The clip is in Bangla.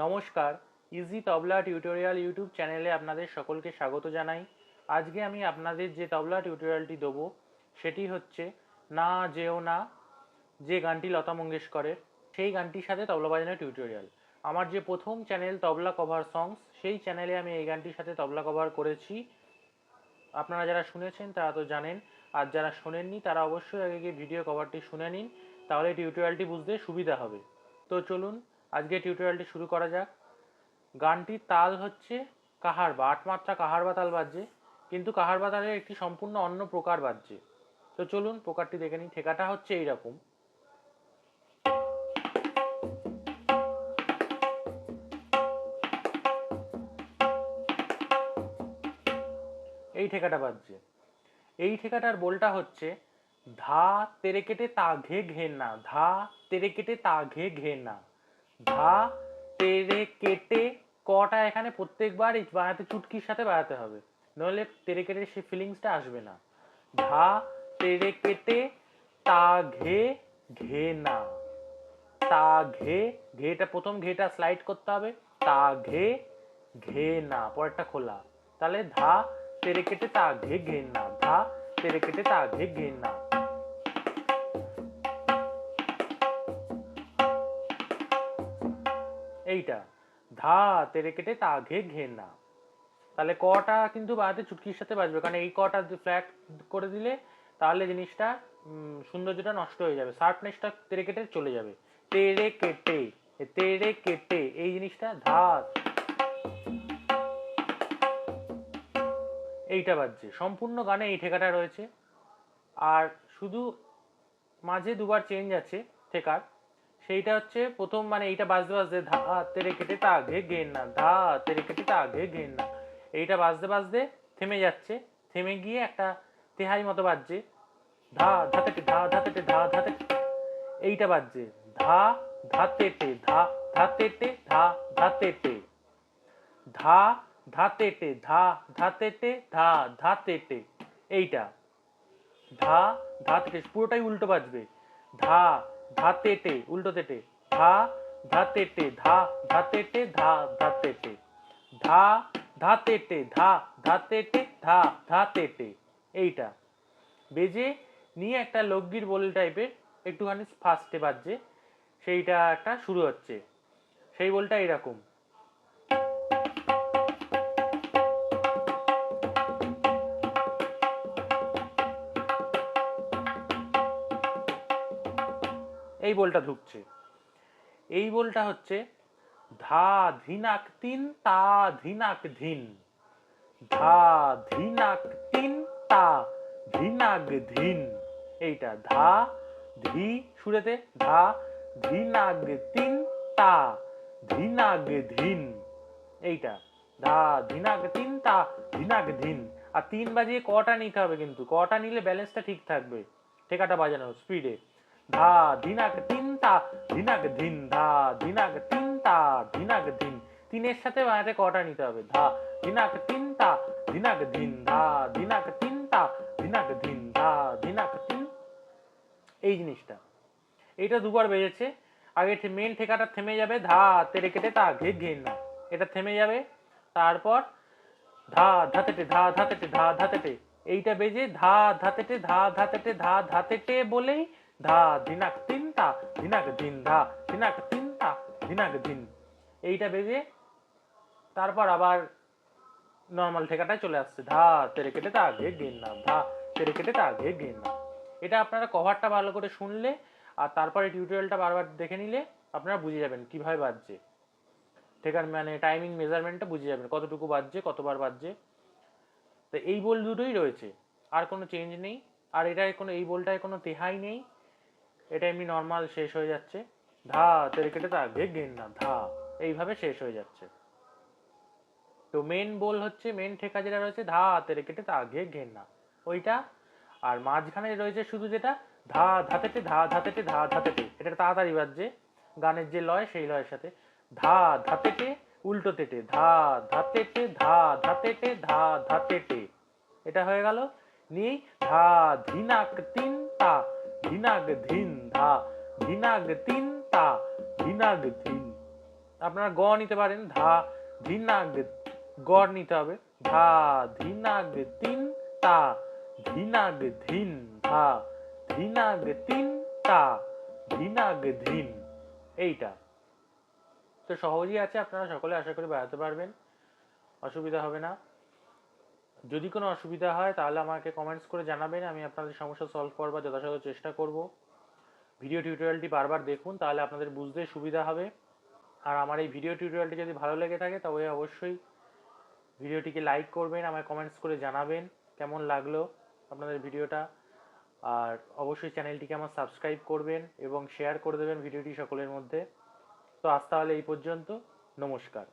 নমস্কার, ইজি তবলা টিউটোরিয়াল ইউটিউব চ্যানেলে আপনাদের সকলকে স্বাগত জানাই। আজকে আমি আপনাদের যে তবলা টিউটোরিয়ালটি দেবো সেটি হচ্ছে না যেও না, যে গানটি লতা মঙ্গেশকরের, সেই গানটির সাথে তবলা বাজানোর টিউটোরিয়াল। আমার যে প্রথম চ্যানেল তবলা কভার সংস, সেই চ্যানেলে আমি এই গানটির সাথে তবলা কভার করেছি। আপনারা যারা শুনেছেন তারা তো জানেন, আর যারা শোনেননি তারা অবশ্যই আগে গিয়ে ভিডিও কভারটি শুনে নিন, তাহলে টিউটোরিয়ালটি বুঝতে সুবিধা হবে। তো চলুন আজকে টিউটোরিয়ালটি শুরু করা যাক। গানটির তাল হচ্ছে কাহারবা, ৮ মাত্রা কাহারবা তাল বাজছে, কিন্তু কাহারবা তালের একটি সম্পূর্ণ অন্য প্রকার বাজছে। তো চলুন প্রকারটি দেখে নিই। ঠেকাটা হচ্ছে এইরকম, এই ঠেকাটা বাজছে। এই ঠেকাটার বোলটা হচ্ছে ধা তেরে কেটে তা ঘে ঘে না, ধা তেরে কেটে তা ঘে ঘে না, ধা তেরে কেটে। কটা এখানে প্রত্যেকবার বাজাতে চুটকির সাথে বাজাতে হবে, নইলে তেরে কেটে সেই ফিলিংসটা আসবে না। ধা তেরে কেটে তা ঘে ঘে না, তা ঘে, ঘেটা প্রথম ঘেটা স্লাইড করতে হবে, তা ঘে ঘে না, পরেরটা খোলা। তাহলে ধা তেরে কেটে তা ঘে ঘে না, ধা তেরে কেটে তা ঘে ঘে না। এইটা ধা তেরে কেটে তা ঘে ঘে না। তাহলে কটা কিন্তু বাজাতে চুটকির সাথে বাজবে, কারণ এই কটা ফ্ল্যাট করে দিলে তাহলে জিনিসটা সৌন্দর্যটা নষ্ট হয়ে যাবে, শার্পনেসটা তেরে কেটে চলে যাবে। তেরে কেটে, তেরে কেটে, এই জিনিসটা ধা, এইটা বাজছে। সম্পূর্ণ গানে এই ঠেকাটা রয়েছে, আর শুধু মাঝে দুবার চেঞ্জ আছে ঠেকার। সেইটা হচ্ছে প্রথম মানে এইটা বাজতে বাজতে ধা তেরে কেটে তা ঘে ঘে না, ধা তেরে কেটে তা ঘে ঘে না, এইটা বাজতে বাজতে থেমে যাচ্ছে, থেমে গিয়ে একটা তেহাই মতো বাজছে, ধা ধাতেটে ধা ধাতেটে ধা ধাতেটে, এইটা বাজছে ধা ধাতেটে ধা ধাতেটে ধা ধাতেটে, ধা ধাতেটে ধা ধাতেটে ধা ধাতেটে, এইটা ধা ধাতেটে পুরোটাই উল্টো বাজবে, ধা ধাতেটে উল্টো তেটে, ধা ধাতেটে ধা ধাতেটে ধা ধাতেটে, ধা ধাতেটে ধা ধাতেটে ধা ধাতেটে, এইটা বেজে নিয়ে একটা লগ্গির বোল টাইপের একটুখানি ফাস্টে বাজছে, সেইটা একটা শুরু হচ্ছে। সেই বোলটা এরকম, এই বোলটা ঢুকছে। এই বোলটা হচ্ছে ধা ধিনাক তিন তা ধিনাক ধিন, ধা ধিনাক তিন তা ধিনাক ধিন, এইটা ধা ধি সুরেতে ধা ধিনাক তিন তা ধিনাক ধিন, এইটা ধা ধিনাক তিন তা ধিনাক ধিন। আর তিন বাজিয়ে কটা নিতে হবে, কিন্তু কটা নিলে ব্যালেন্সটা ঠিক থাকবে ঠেকাটা বাজানো স্পিডে। ধা ধিনাক তিন তা ধিনাক ধিন, ধা ধিনাক তিন তা ধিনাক ধিন, তিনের সাথে বাজাতে কটা নিতে হবে, ধা ধিনাক তিন তা ধিনাক ধিন, ধা ধিনাক তিন তা ধিনাক ধিন, ধা ধিনাক তিন, এই জিনিসটা। এইটা দুবার বেজেছে। আগে মেন ঠেকাটা থেমে যাবে, ধা তেরে কেটে তা ঘে ঘে না, এটা থেমে যাবে। তারপর ধা ধাতেটে ধা ধাতেটে ধা ধাতেটে, এইটা বেজে ধা ধাতেটে ধা ধাতেটে ধা ধাতেটে বলেই ধা ধিনাক তিন তা ধিনাক ধিন, ধা ধিনাক তিন তা ধিনাক ধিন, এইটা বেজে তারপর আবার নর্মাল ঠেকাটায় চলে আসছে, ধা তেরে কেটে তা ঘে ঘে না, ধা তেরে কেটে তা ঘে ঘে না। এটা আপনারা কভারটা ভালো করে শুনলে আর তারপরে টিউটোরিয়ালটা বারবার দেখে নিলে আপনারা বুঝে যাবেন কিভাবে বাজছে, ঠেকার মানে টাইমিং মেজারমেন্টটা বুঝে যাবেন কতটুকু বাজছে কতবার বাজছে। তো এই বোল দুটোই রয়েছে, আর কোনো চেঞ্জ নেই। আর এটায় কোনো, এই বোলটায় কোনো তেহাই নেই, এটা এমনি নর্মাল শেষ হয়ে যাচ্ছে, ধা তেরে কেটে তা ঘে ঘে না, ধা, এইভাবে শেষ হয়ে যাচ্ছে। তো মেন বোল হচ্ছে, মেন ঠেকা যেটা রয়েছে ধা তেরে কেটে তা ঘে ঘে না, ওইটা। আর মাঝখানে রয়েছে শুধু যেটা ধা ধাতেটে ধা ধাতেটে ধা ধাতেটে, এটা তাড়াতাড়ি বাজছে গানের যে লয় সেই লয়ের সাথে, ধা ধাতেটে উল্টো তেটে, ধা ধাতেটে ধা ধাতেটে ধা ধাতেটে, এটা হয়ে গেল। নিয়েই ধা ধিনাক তিন তা ধিনাক ধিন, ধা ধিনাক তিন তা ধিনাক ধিন, আপনারা গ নিতে পারেন, ধা ধিনাগ গড় নিতে হবে, ধা ধিনাগ তিন তা ধিনাগ ধিন, ধা ধিনাগ তিন তা ধিনাগ ধিন। এইটা তো সহজই আছে, আপনারা সকলে আশা করি বাড়াতে পারবেন, অসুবিধা হবে না। যদি কোনো অসুবিধা হয় তাহলে আমাকে কমেন্টস করে জানাবেন, আমি আপনাদের সমস্যা সলভ করবার যথাসাধ্য চেষ্টা করব। ভিডিও টিউটোরিয়ালটি বারবার দেখুন, তাহলে আপনাদের বুঝতে সুবিধা হবে। আর আমার এই ভিডিও টিউটোরিয়ালটি যদি ভালো লেগে থাকে তবে অবশ্যই ভিডিওটিকে লাইক করবেন, আমায় কমেন্টস করে জানাবেন কেমন লাগলো আপনাদের ভিডিওটা। আর অবশ্যই চ্যানেলটিকে আমার সাবস্ক্রাইব করবেন এবং শেয়ার করে দেবেন ভিডিওটি সকলের মধ্যে। তো আজ তাহলে এই পর্যন্ত, নমস্কার।